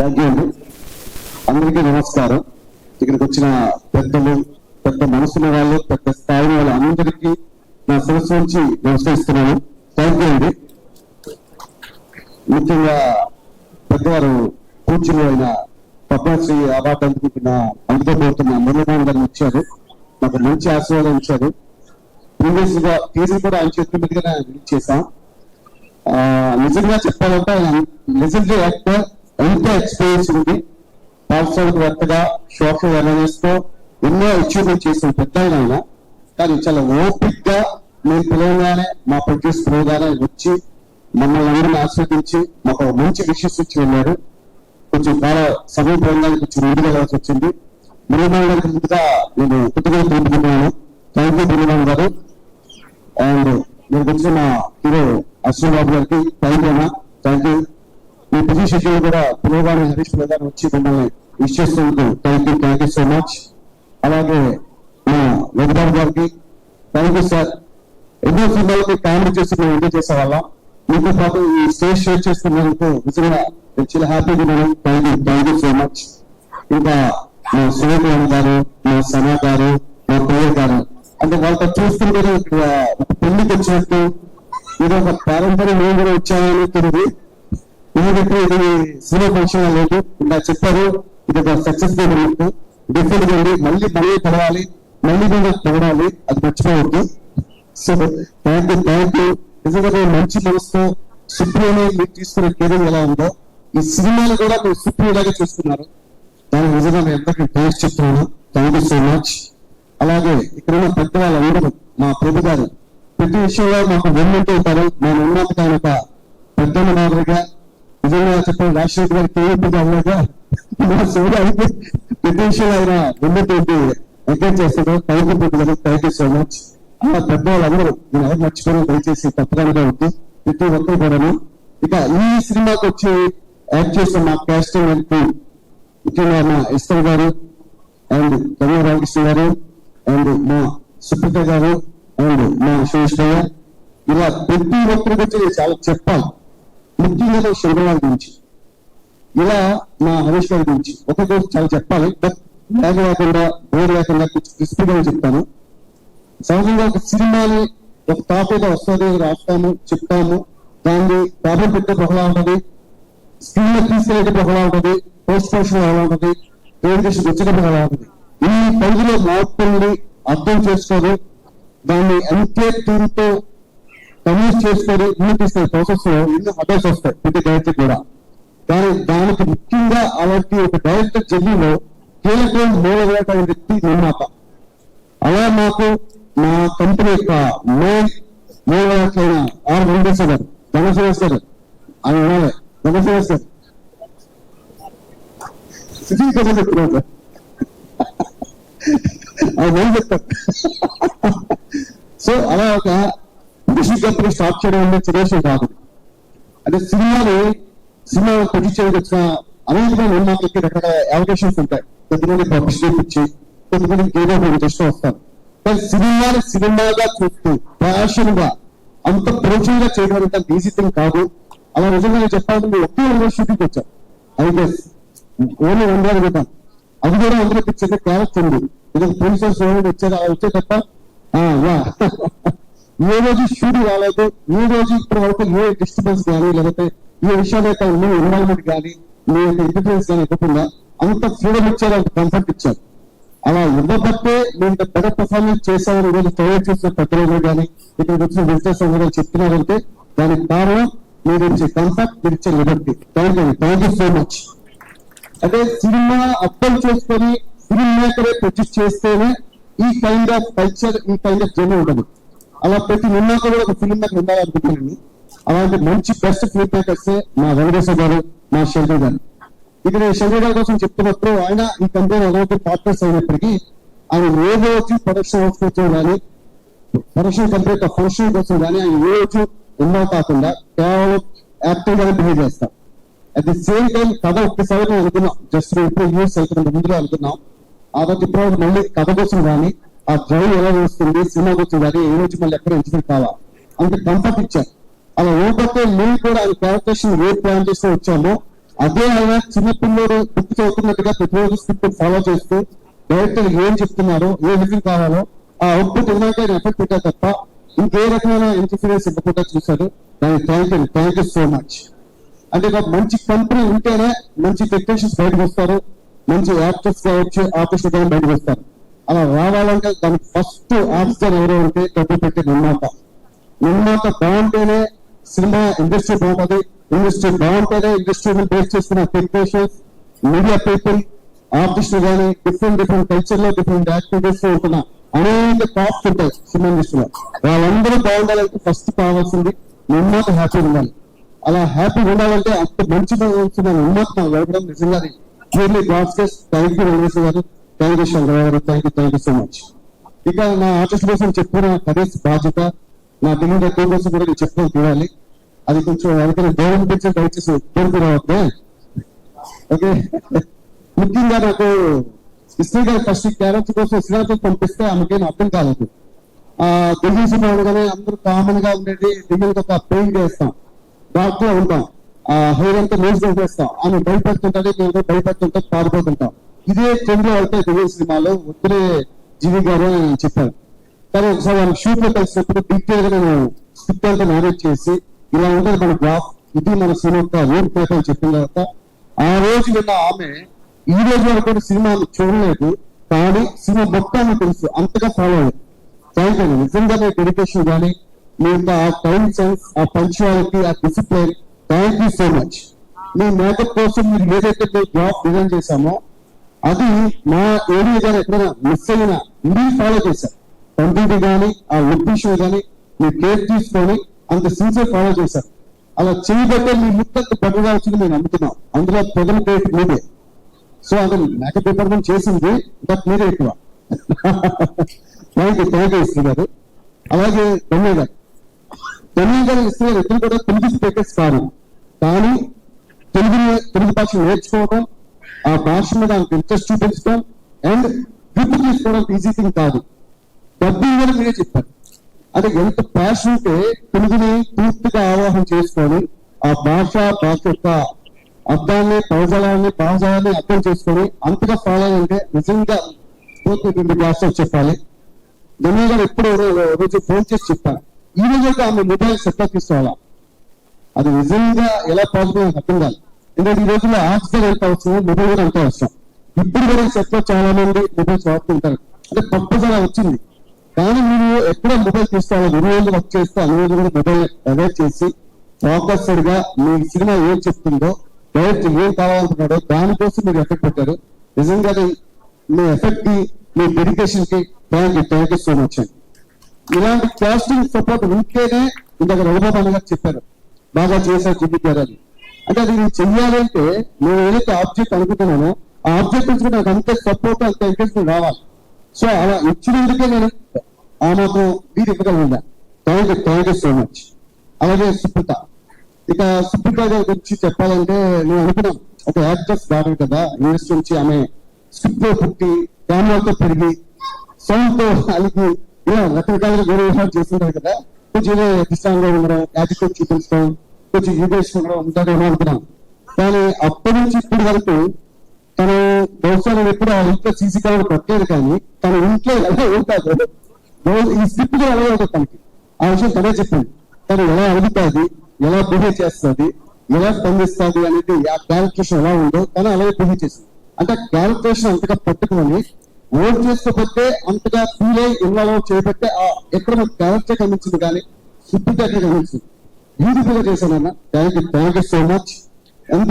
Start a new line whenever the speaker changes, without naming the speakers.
Thank you అండి. అందరికీ నమస్కారం. ఇక్కడికి వచ్చిన పెద్దలు, పెద్ద మనసున్న వాళ్ళు, పెద్ద స్థాయి వాళ్ళు అందరికీ నా శిరస్సు నుంచి నమస్కరిస్తున్నాను. థ్యాంక్ యూ అండి. ముఖ్యంగా పెద్దవారు కూర్చుని అయిన పద్మశ్రీ అవార్డు అందుకోబోతున్న మురళీమోహన్ గారిని ఇచ్చారు. నాకు మంచి ఆశీర్వాదం ఇచ్చారు. ప్రీవియస్ గా కేసులు కూడా ఆయన చేతుల మీదుగానే రిలీజ్ చేశాం. నిజంగా చెప్పాలంటే ఆయన లెజెండరీ యాక్టర్, ఎంతో ఎక్స్పీరియన్స్ ఉంది. పారిశ్రామికవేత్తగా సోషల్ అవేర్నెస్ తో ఎన్నో అచీవ్మెంట్ చేసిన పెద్ద ఆయన. కానీ చాలా ఓపిక్ గా మేము పిలవగానే, మా ప్రొడ్యూస్ పిలవగానే వచ్చి మమ్మల్ని అందరిని ఆస్వాదించి మాకు మంచి విషయస్ ఇచ్చి వెళ్ళారు. కొంచెం చాలా సమయం పోవడానికి కొంచెం ముందుకు వెళ్ళాల్సి వచ్చింది. మురళీమోహన్ గారికి ముందుగా నేను కృతజ్ఞతలు తెలుపుతున్నాను. థ్యాంక్ యూ మురళీమోహన్ గారు. అండ్ నేను వచ్చిన మా హీరో అశ్విన్ బాబు గారికి థ్యాంక్ యూ అన్నా. Thank you. Me busy schedule కూడా పిలవగానే హరీష్ పిల్లగానే వచ్చి మమ్మల్ని విష్ చేస్తున్నందుకు థ్యాంక్ యూ సో మచ్. అలాగే మా వెంకటబాబు గారికి థ్యాంక్ యూ సార్. ఎన్నో సినిమాలకి కామెడీ చేసి మేము ఎంజాయ్ చేసేవాళ్ళం. మీతో పాటు ఈ స్టేజ్ షేర్ చేస్తున్నందుకు నిజంగా నేను చాలా హ్యాపీగా ఉన్నాను. Thank you so much. ఇంకా మా సూర్యకుమార్ గారు, మా సనా గారు, మా ప్రియ గారు, అంటే వాళ్ళతో చూస్తుంటే ఇక్కడ ఒక పెళ్లికి వచ్చినట్టు, ఇది ఒక పారంపర్యం మేము కూడా వచ్చామని తెలియదు. ఎందుకంటే ఇది సినిమా ఫంక్షన్ లేదు. ఇలా చెప్పారు, ఇది ఒక సక్సెస్ ఉన్నట్టు. డిఫరెంట్ గా మళ్ళీ పడవాలి, మళ్ళీ మీద పడాలి, అది మర్చిపోవద్దు. So thank you. నిజంగా మంచి మనసుతో సుప్రియని మీరు తీసుకునే కెరీర్ ఎలా ఉందో ఈ సినిమాలు కూడా మీరు సుప్రియలాగా చూస్తున్నారు. దానికి నిజంగా నేను అందరికీ థ్యాంక్స్ చెప్తున్నాను. Thank you so much. అలాగే ఇక్కడ ఉన్న పెద్ద వాళ్ళందరూ, మా ప్రభు గారు ప్రతి విషయంలో మాకు వెన్నంటూ ఉంటారు. మేము ఉన్నందుకు ఆయన ఒక పెద్ద మాదిరిగా, నిజంగా చెప్పిన రాజశేఖర్ గారి కేవీపీ అవ్వగా మా సోదరికి ప్రతి విషయంలో ఆయన వెన్నంటూ ఎంకరేజ్ చేస్తారు. థ్యాంక్ యూ ప్రభు గారు. Thank you so much. అలా పెద్ద వాళ్ళందరూ నేను ఎవరు మర్చిపోయినా దయచేసి తప్పకుండా ఉంది ప్రతి ఒక్కరు కూడాను. ఇక ఈ సినిమాకి వచ్చి యాక్ట్ చేసిన మా క్యాస్టింగ్ వెళ్తూ ముఖ్యంగా మా ఇస్తర్ గారు అండ్ కన్యా రామకృష్ణ గారు అండ్ మా సుప్రీత గారు అండ్ మా సురేష్ గారు, ఇలా ప్రతి ఒక్కరి గురించి చాలా చెప్పాలి. ముఖ్యంగా శంకరరావు గురించి, ఇలా మా హరీష్ గారి గురించి ఒక్కొక్కరు చాలా చెప్పాలి. బట్ బ్యాగ్ లేకుండా, బోర్ లేకుండా కొంచెం క్రిస్పీగా చెప్తాను. సహజంగా ఒక సినిమాని ఒక టాపిక్ వస్తుంది, రాస్తాము, చెప్తాము, దాన్ని ప్రాబ్లం పెట్టే బహుళ ఉంటుంది, స్క్రీన్ లో తీసుకెళ్ళే బహుళ ఉంటుంది, పోస్ట్ ప్రొడక్షన్ ఎలా ఉంటుంది, ప్రెజెంటేషన్ వచ్చేటప్పుడు ఎలా ఉంటుంది. ఈ పరిధిలో మార్పుల్ని అర్థం చేసుకొని దాన్ని ఎంకే టీంతో కన్విన్స్ చేసుకొని ముందు తీసుకునే ప్రాసెస్ లో ఎన్నో అడ్డర్స్ వస్తాయి ప్రతి డైరెక్టర్ కూడా. కానీ దానికి ముఖ్యంగా అలాంటి ఒక డైరెక్టర్ జర్నీలో కీలకం మూలవేట వ్యక్తి నిర్మాత. అలా మాకు మా కంపెనీ యొక్క మెయిన్ మూలవేటైన ఆర్ వెంకటేశ్వర గారు, ధనశ్రేష్ గారు, ఆయన ధనశ్రేష్ గారు చెప్తున్నాను సార్, ఆయన ఏం చెప్తారు. సో అలా ఒక ఇండస్ట్రీ కంపెనీ స్టార్ట్ చేయడం అనేది చిన్న విషయం కాదు. అంటే సినిమా ప్రొడ్యూస్ చేయడానికి వచ్చిన అనేకమైన నిర్మాతలకి రకరకాల అవకాశాలు ఉంటాయి. కొంతమంది పబ్లిసిటీ ఇచ్చి, కొంతమంది ఏదో ఇంట్రెస్ట్ వస్తారు. కానీ సినిమాగా చూస్తూ ప్యాషన్ గా అంత ప్రోత్సాహంగా చేయడం అంటే ఈజీ థింగ్ కాదు. అలా నిజంగా నేను చెప్పాలంటే ఒకే షూటింగ్ వచ్చాను. అయితే ఓన్లీ వందలు పెట్టాను. అది కూడా అందులో పిక్చర్ క్యారెక్టర్ ఉంది. ఇది పోలీసర్స్ వచ్చారు, అలా వచ్చే తప్ప ఏ రోజు షూటింగ్ రాలేదు. ఏ రోజు ఇప్పటి వరకు ఏ డిస్టర్బెన్స్ కానీ, లేకపోతే ఏ విషయాలు అయితే ఇన్వాల్వ్మెంట్ కానీ, మీ యొక్క ఇంటర్ఫరెన్స్ కానీ ఇవ్వకుండా అంత ఫ్రీడమ్ ఇచ్చారు, అంత కంఫర్ట్ ఇచ్చారు. అలా ఇవ్వబట్టే మేము బెటర్ పర్ఫార్మెన్స్ చేసామని ఈరోజు తయారు చేసిన పెద్దలు కానీ, ఇక్కడ వచ్చిన విజిటర్స్ అందరూ చెప్తున్నారంటే దానికి కారణం మీరు ఇచ్చే కంఫర్ట్, మీరు ఇచ్చే Liberty. Thank you so much. అంటే సినిమా అర్థం చేసుకొని ఫిల్మ్ మేకరే ప్రొడ్యూస్ చేస్తేనే ఈ కైండ్ ఆఫ్ కల్చర్, ఈ కైండ్ ఆఫ్ జర్నీ ఉండదు. అలా ప్రతి నిర్మాత కూడా ఒక ఫిల్మ్ మేకర్ ఉండాలనుకుంటున్నాను. అలాంటి మంచి బెస్ట్ ఫిల్మ్ మేకర్స్ మా వెంకటేశ్వర గారు, మా శంకర్ గారు. ఇక్కడ శంకర్ గారి కోసం చెప్తున్నప్పుడు ఆయన ఈ కంపెనీ అలాంటి పార్ట్నర్స్ అయినప్పటికీ ఆయన ఏ రోజు ప్రొడక్షన్ హౌస్ కోసం కానీ, ప్రొడక్షన్ కంపెనీ ఫంక్షన్ కోసం కానీ ఆయన ఏ రోజు ఇన్వాల్వ్ కాకుండా కేవలం యాక్టివ్ గానే బిహేవ్ చేస్తాం. అట్ ది సేమ్ టైం కథ ఒక్కసారి మేము అనుకున్నాం, జస్ట్ ఇప్పుడు యూస్ అవుతున్న ముందులో అనుకున్నాం. కాబట్టి ఇప్పుడు మళ్ళీ కథ కోసం కానీ, ఆ డ్రైవ్ ఎలా వస్తుంది, సినిమా కోసం కానీ ఏ రోజు మళ్ళీ ఎక్కడ ఇంటర్వ్యూ కావాలి అంత కంఫర్ట్ ఇచ్చారు. అలా ఓపతే మేము కూడా ఆయన క్యారెక్టర్స్ ఏ ప్లాన్ చేస్తూ వచ్చామో అదే ఆయన చిన్నపిల్లడు బుక్ చదువుతున్నట్టుగా ప్రతిరోజు స్క్రిప్ట్ ఫాలో చేస్తూ డైరెక్టర్ ఏం చెప్తున్నారో ఏ విజన్ కావాలో ఆ అవుట్పుట్ ఉన్నాక ఆయన ఎఫెక్ట్ పెట్టా తప్ప ఇంకే రకమైన ఇంటర్ఫీరెన్స్ ఇవ్వకుండా చూశాడు. దానికి థ్యాంక్ యూ సో మచ్. అంటే ఒక మంచి కంపెనీ ఉంటేనే మంచి టెక్నీషియన్స్ బయటకు వస్తారు, మంచి యాక్టర్స్ కావచ్చు, ఆర్టిస్ట్ కానీ బయటకు వస్తారు. అలా రావాలంటే దానికి ఫస్ట్ ఆఫీసర్ ఎవరో ఉంటే డబ్బు పెట్టే నిర్మాత బాగుంటేనే సినిమా ఇండస్ట్రీ బాగుంటుంది, ఇండస్ట్రీ బాగుంటేనే ఇండస్ట్రీ బేస్ చేస్తున్న టెక్నీషియన్స్, మీడియా పీపుల్, ఆర్టిస్టులు కానీ డిఫరెంట్ కల్చర్ లో డిఫరెంట్ యాక్టివిటీస్ లో ఉంటున్న అనేక క్రాఫ్ట్స్ ఉంటాయి సినిమా ఇండస్ట్రీలో. వాళ్ళందరూ బాగుండాలంటే ఫస్ట్ కావాల్సింది నిర్మాత హ్యాపీగా ఉండాలి. అలా హ్యాపీగా ఉండాలంటే అంత మంచిగా వస్తున్న నిర్మాత వెళ్ళడం నిజంగా clearly God's case. Thank you Venkateshwara గారు, థ్యాంక్ యూ శంకర్ గారు, థ్యాంక్ యూ సో మచ్. ఇక నా ఆర్టిస్ట్ కోసం చెప్పిన కనీస బాధ్యత నా టీం కోసం కూడా నేను చెప్పుకొని తీరాలి. అది కొంచెం ఎవరికైనా దేవుని పిలిచి దయచేసి కోరుకురావద్దే. ఓకే, ముఖ్యంగా నాకు ఇస్త్రీ గారు ఫస్ట్ క్యారెక్టర్ కోసం శ్రీరాజు పంపిస్తే ఆమెకేం అర్థం కాలేదు. దెయ్యం సినిమా ఉండగానే అందరూ కామన్ గా ఉండేది దెయ్యానికి ఒక పెయింట్ వేస్తాం, డాక్టర్ లో ఉంటాం, హెయిర్ అంతా న్యూస్ చేస్తాం, ఆమె భయపడుతుంటే మేము భయపడుతుంటాం, పారిపోతుంటాం. ఇదే ట్రెండ్ లో అయితే దెయ్యం సినిమాలో వద్దులే జీవి గారు అని చెప్పారు. కానీ ఒకసారి ఆమె షూట్ లో కలిసినప్పుడు డీటెయిల్ గా నేను స్క్రిప్ట్ అంతా మేనేజ్ చేసి ఇలా ఉంటుంది మన గ్రాఫ్, ఇది మన సినిమా రూల్ పేపర్ చెప్పిన తర్వాత ఆ రోజు విన్న ఆమె ఈ రోజు వరకు కూడా సినిమాని చూడలేదు, కానీ సినిమా మొత్తాన్ని తెలుసు, అంతగా ఫాలో అయ్యారు. Thank you. నిజంగా మీ డెడికేషన్ కానీ మీ యొక్క ఆ టైం సెన్స్, ఆ పంక్చువాలిటీ, ఆ discipline, thank you so much. Me makeup కోసం మీరు ఏదైతే మీరు జాబ్ డిజైన్ చేశామో అది మా ఏరియా కానీ ఎక్కడైనా మిస్ అయినా మీరు ఫాలో చేశారు. కంప్యూటర్ కానీ ఆ ఒఫీషియల్ కానీ మీరు కేర్ తీసుకొని అంత సిన్సియర్ ఫాలో చేశారు. అలా చేయబట్టే మీ ముక్కంత బెటర్గా వచ్చింది మేము నమ్ముతున్నాం. అందులో ప్రజల పేరు మీదే. సో అంటే మేకప్ డిపార్ట్మెంట్ చేసింది బట్ మీరే ఎక్కువ. థ్యాంక్ యూ ఇస్త్రీ గారు. అలాగే తొమ్మిది గారు ఇస్త్రీ గారు ఇద్దరు కూడా తెలుగు స్పీకర్స్ కాదు, కానీ తెలుగు భాష నేర్చుకోవడం, ఆ భాష మీద ఇంట్రెస్ట్ చూపించడం అండ్ గుర్తు తీసుకోవడం ఈజీ థింగ్ కాదు. డబ్బింగ్ కూడా మీరే చెప్పారు. అంటే ఎంత ప్యాషన్ ఉంటే తెలుగుని పూర్తిగా ఆవాహన చేసుకొని ఆ భాష యొక్క అర్థాన్ని, భావజాలాన్ని అర్థం చేసుకొని అంతగా ఫాలో అంటే నిజంగా క్లాస్ చెప్పాలి. ధన్య గారు ఎప్పుడు రోజు ఫోన్ చేసి చెప్పాను, ఈ రోజు అయితే ఆమె మొబైల్ సెట్ తీసుకోవాలా, అది నిజంగా ఎలా పాజిటివ్ అర్థం కాదు. ఎందుకంటే ఈ రోజుల్లో ఆక్సిజన్ ఎంత అవసరం, మొబైల్ కూడా అంత అవసరం. ఇప్పుడు కూడా సెట్ లో చాలా మంది మొబైల్స్ వాడుతుంటారు. అంటే తప్పకుండా వచ్చింది, కానీ మీరు ఎక్కడ మొబైల్ తీసుకోవాలి, ఎన్ని రోజులు వర్క్ చేస్తే అన్ని రోజులు కూడా మొబైల్ అవాయిడ్ చేసి ఫోకస్డ్ గా మీ సినిమా ఏం చెప్తుందో, డైరెక్ట్ ఏం కావాలనుకున్నాడో దానికోసం మీరు ఎఫెక్ట్ పెట్టారు. నిజంగా మీ ఎఫెక్ట్ కి, మీ డెడికేషన్ కి థ్యాంక్ యూ సో మచ్ అండి. ఇలాంటి కాస్టింగ్ సపోర్ట్ ఉంటేనే ఇందాక రఘుబాబు అన్న గారు చెప్పారు బాగా చేశారు చూపించారు అని. అంటే అది నేను చెయ్యాలంటే నేను ఏదైతే ఆబ్జెక్ట్ అనుకుంటున్నానో ఆ ఆబ్జెక్ట్ నుంచి నాకు అంతే సపోర్ట్, అంత ఎంకరేజ్మెంట్ రావాలి. సో అలా ఇచ్చినందుకే నేను ఆ మాత్రం వీరు ఇవ్వగలిగిందా. Thank you so much. అలాగే సుప్రీత, ఇక సుప్రీత గారి గురించి చెప్పాలంటే నేను అనుకున్నాను ఒక యాక్టర్స్ డాక్టర్ కదా, ఇండస్ట్రీ నుంచి ఆమె స్క్రిప్ట్ లో పుట్టి కెమెరాతో పెరిగి సౌండ్ తో అలిగి ఇలా రకరకాలుగా గౌరవ చేస్తుంటారు కదా, కొంచెం ఇష్టంగా ఉండడం, యాటిట్యూడ్ చూపించడం, కొంచెం యూగేసుకోవడం ఉంటారేమో అనుకున్నాను. కానీ అప్పటి నుంచి ఇప్పటి వరకు తను బహుశా నేను ఎప్పుడు ఆ ఇంట్లో సీసీ కెమెరా పెట్టలేదు, కానీ తన ఇంట్లో ఎలా ఉంటాడు ఈ స్క్రిప్ట్ లో ఎలా ఉంటుంది తనకి ఆ విషయం తనే చెప్పింది. తను ఎలా అడుగుతుంది, ఎలా బిహేవ్ చేస్తుంది, ఎలా స్పందిస్తుంది అనేది ఆ క్యారెక్టరేషన్ ఎలా ఉందో తను అలాగే బిహేవ్ చేసింది. అంటే క్యారెక్టరేషన్ అంతగా పట్టుకొని ఓన్ చేసుకోబట్టే అంతగా ఫీల్ అయ్యి ఇన్వాల్వ్ చేయబట్టే ఎక్కడ మనకు క్యారెక్టర్ కనిపించింది, కానీ స్క్రిప్ట్ అక్కడ కనిపించింది. బ్యూటిఫుల్ గా చేశానన్న. Thank you so much.